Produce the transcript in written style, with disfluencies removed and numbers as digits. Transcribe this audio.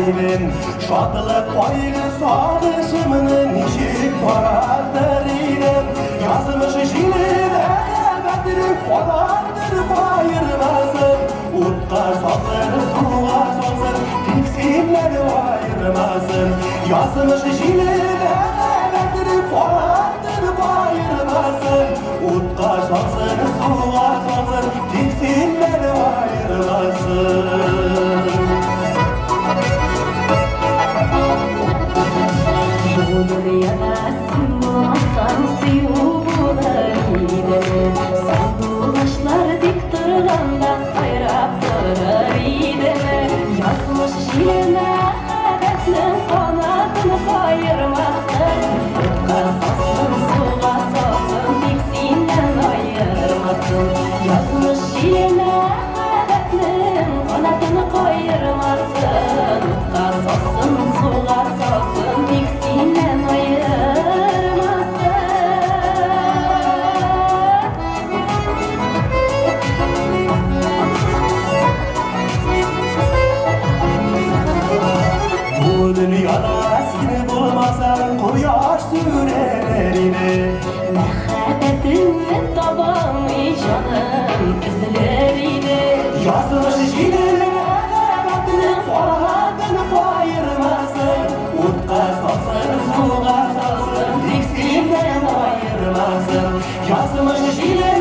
eylerim. Şadılık payını sağlışımını nişip paradır eylem. Yazmış jilime ebedirim olandır bayırmasın. Utqa salsın, suğa salsın, tiksinleri ayırmasın. Yazmış jilime ebedirim olandır bayırmasın. Utqa salsın, suğa salsın, tiksinleri ayırmasın. Bu dünyada sen bulmazsan suyubular gidelim. Sandulaşlar dik durganda sayrap durur ideme. Yazmış jilime hedefnin kanadını kayırmasın. Utqa salsın, suğa salsın, tiksinden ayırmasın. Yazmış jilime hedefnin kanadını kayırmasın. Utqa salsın, suğa salsın, tiksinden ayırmasın. Bu dünyada seni bulmasam koyaş sürelerine. Mehabetinle tabanı canım izlerine. Yazmış jilime ebedirim olandır ayırmasın. Utqa salsın, suğa salsın, tiksinden ayırmasın. Yazmış jilime